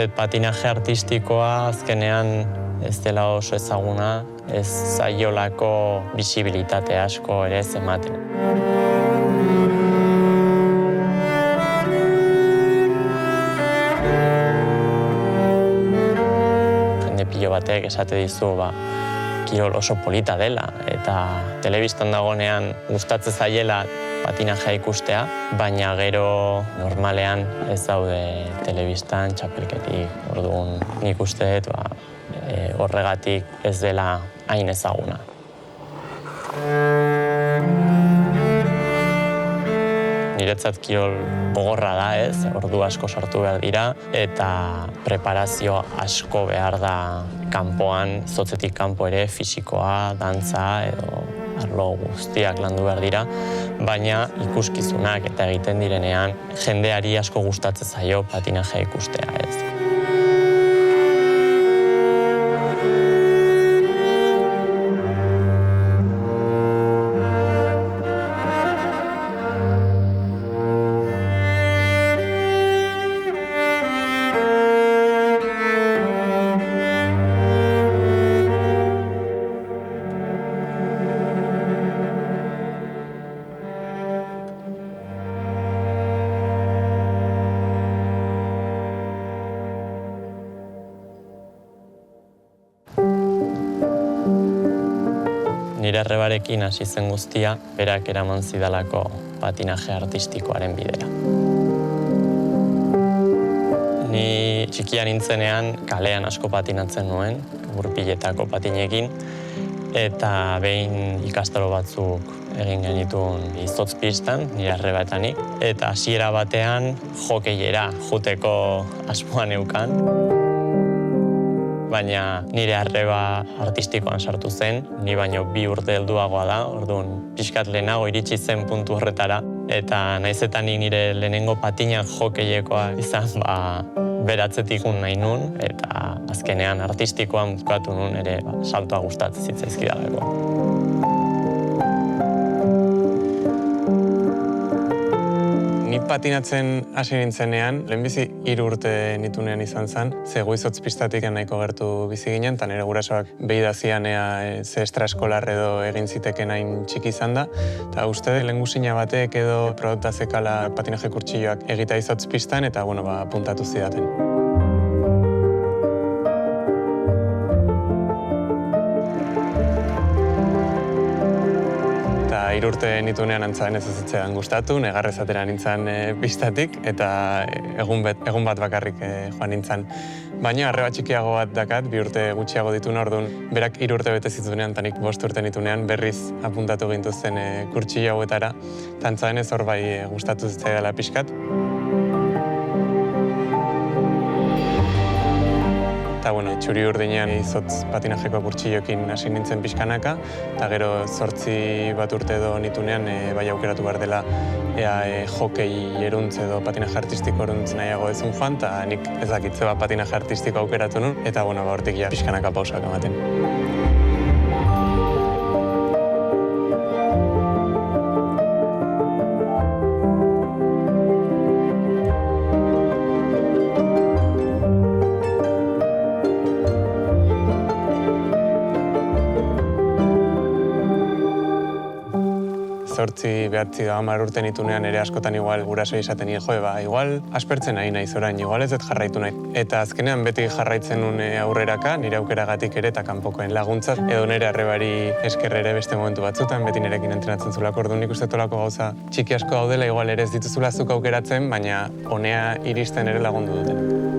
uste patinaje artistikoa azkenean ez dela oso ezaguna, ez zaiolako bisibilitate asko ere ez ematen. Jende pilo batek esate dizu, kirol oso polita dela, eta telebistan dagonean gustatzen zaiela patinajea ikustea, baina gero normalean ez daude telebistan txapelketik. Orduan nik uste dut horregatik ez dela hain ezaguna. Niretzat kirol gogorra da ez, ordu asko sartu behar dira, eta preparazio asko behar da kanpoan, zotzetik kanpo ere, fisikoa, dantza edo arlo guztiak landu behar dira, baina ikuskizunak eta egiten direnean jendeari asko gustatzen zaio patinajea ikustea ez. Nire arrebarekin hasi zen guztia, berak eraman zidalako patinaje artistikoaren bidera. Ni txikia nintzenean kalean asko patinatzen nuen, gurpiletako patinekin, eta behin ikastaro batzuk egin genituen izotz pistan, nire arrebaetanik, eta hasiera batean hokeiera joteko asmoa neukan. Baina nire arreba artistikoan sartu zen, ni baino 2 urte helduagoa da, orduan pixkat lehenago iritsi zen puntu horretara, eta naiz eta nik nire lehenengo patinak hokeiekoa izan, beratzetik nahi nun, eta azkenean artistikoan bukatu nun ere saltoa gustatzen zitzaizkidalako. Ni patinatzen hasi nintzenean, lehenbizi 3 urte nitunean izan zen, ze Goizotz pistatik nahiko gertu bizi ginen, eta nire gurasoak behi dazian ze extraeskolar edo egin ziteken hain txiki izan da, eta uste lehengusina batek edo probatazekala patinaje kurtsilloak egita Izotz pistan, eta puntatu zidaten. Eta 3 urte nitunean antzaden ez ezitzean gustatu, negarrez atera nintzen pistatik, eta egun bat bakarrik joan nintzen. Baina arreba txikiago bat dakat, 2 urte gutxiago dituen orduan, berak 3 urte bete zitunean, eta nik 5 urte nitunean berriz apuntatu gintuzten kurtsillo hauetara, eta antzaden ez hor bai gustatu zitzaidala pixkat. Eta txuri urdinean Izotz patinajeko kurtsilloekin hasi nintzen pixkanaka, eta gero 8 bat urte edo nitunean bai aukeratu behar dela hokei eruntz edo patinaje artistiko eruntz nahiago ezun joan, eta nik ez dakitze patinaje artistiko aukeratu nun, eta hortik ja pixkanaka pausak ematen. Zortzi behatzi da 10 urte nitunean ere askotan igual guraso izaten nire igual aspertzen nahi naiz orain, igual ez dut jarraitu nahi. Eta azkenean beti jarraitzen nun aurreraka, nire aukeragatik ere eta kanpokoen laguntzat, edo nire arrebari esker ere beste momentu batzutan, beti nirekin entrenatzen zulako, orduan nik uste tolako gauza txiki asko daudela, igual ere ez dituzula zuk aukeratzen, baina honea iristen ere lagundu duten.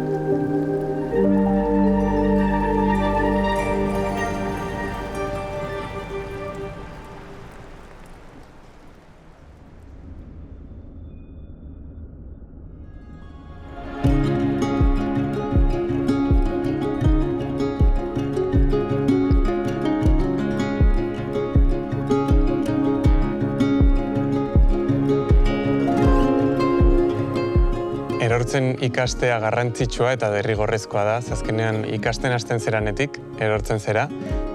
Erortzen ikastea garrantzitsua eta derrigorrezkoa da, azkenean ikasten hasten zeranetik, erortzen zera,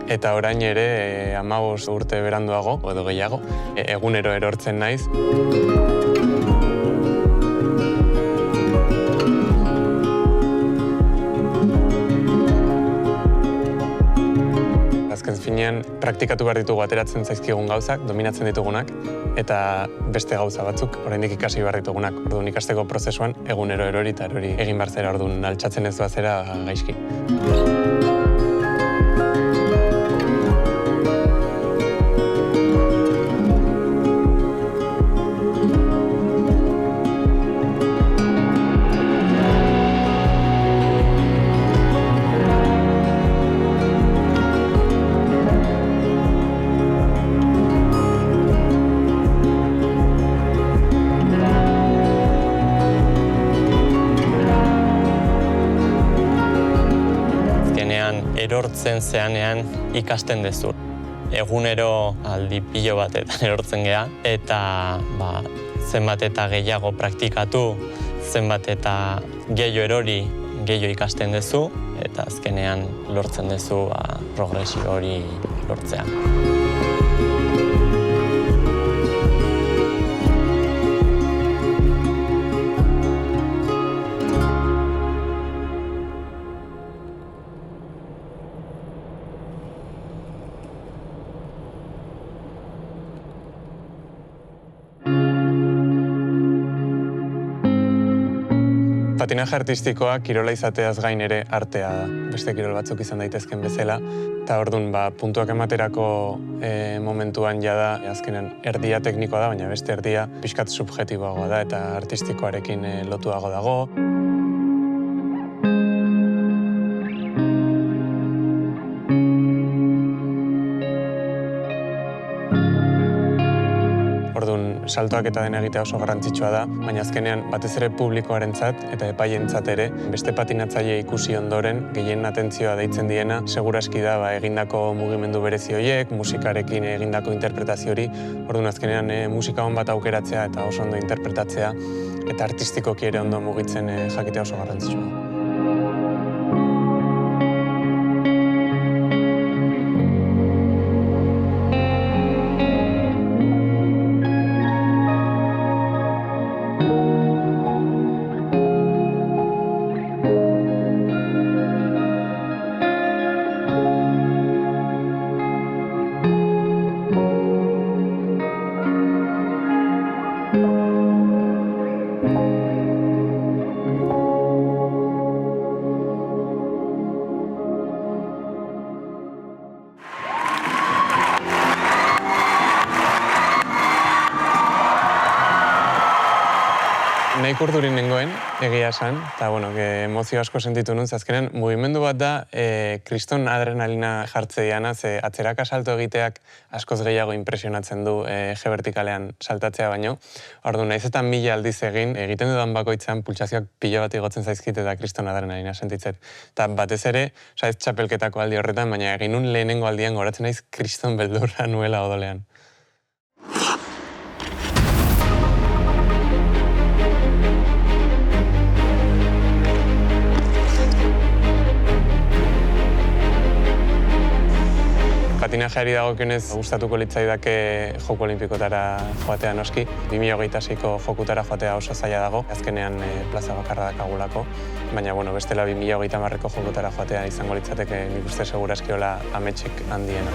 eta orain ere 15 urte beranduago, edo gehiago, egunero erortzen naiz. finean praktikatu behar ditugu ateratzen zaizkigun gauzak, dominatzen ditugunak, eta beste gauza batzuk, oraindik ikasi behar ditugunak. Orduan ikasteko prozesuan egunero erori eta erori egin behar zera, orduan altxatzen ez bazera gaizki. Erortzen zeanean ikasten dezu. Egunero aldi pilo batetan erortzen gea, eta zenbat eta gehiago praktikatu, zenbat eta gehiago erori, gehiago ikasten dezu, eta azkenean lortzen dezu progresio hori lortzea. Patinaje artistikoa kirola izateaz gain ere artea da. Beste kirol batzuk izan daitezken bezala. Eta orduan, puntuak ematerako momentuan jada, azkenean erdia teknikoa da, baina beste erdia pixkat subjektiboagoa da eta artistikoarekin lotuago dago. Orduan, saltoak eta dena egitea oso garrantzitsua da, baina azkenean batez ere publikoarentzat eta epaientzat ere, beste patinatzaile ikusi ondoren, gehien atentzioa deitzen diena, seguraski da egindako mugimendu berezi horiek, musikarekin egindako interpretazio hori, orduan azkenean musika on bat aukeratzea eta oso ondo interpretatzea, eta artistikoki ere ondo mugitzen jakitea oso garrantzitsua. Nahiko urdurin nengoen, egia esan, eta emozio asko sentitu nun, azkenean mugimendu bat da kriston adrenalina jartze diana, ze atzeraka salto egiteak askoz gehiago impresionatzen du eje vertikalean saltatzea baino. Orduan, nahiz eta 1000 aldiz egiten dudan bakoitzean pultsazioak pilo bat igotzen zaizkit eta kriston adrenalina sentitzet. Eta batez ere, ez txapelketako aldi horretan, baina egin nun lehenengo aldian goratzen naiz kriston beldurra nuela odolean. Patinajeari dagokionez gustatuko litzaidake Joko Olinpikotara joatea noski. 2026ko Jokutara joatea oso zaila dago, azkenean plaza bakarra dakagulako. Baina, bestela 2030ko Jokutara joatea izango litzateke nik uste segurazki hola ametsik handiena.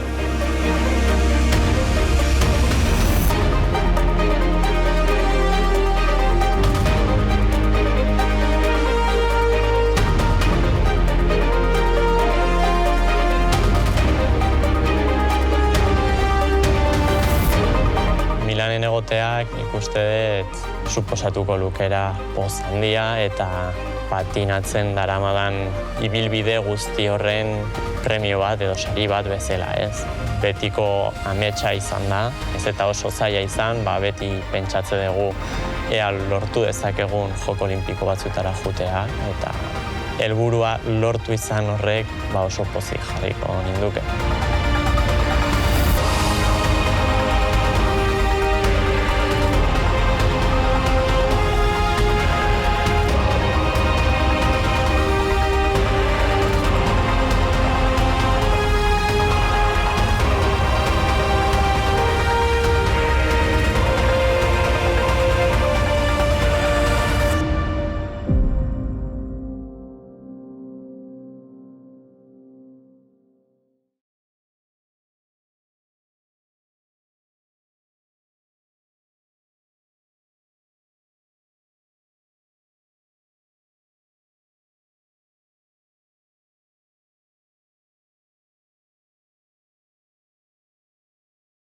Milanen egoteak nik uste dut suposatuko lukera poz handia eta patinatzen daramadan ibilbide guzti horren premio bat edo sari bat bezala, ez? Betiko ametsa izan da, ez eta oso zaila izan, beti pentsatze dugu ea lortu dezakegun Joko Olimpiko batzutara jutea eta helburua lortu izan horrek oso pozik jarriko ninduke.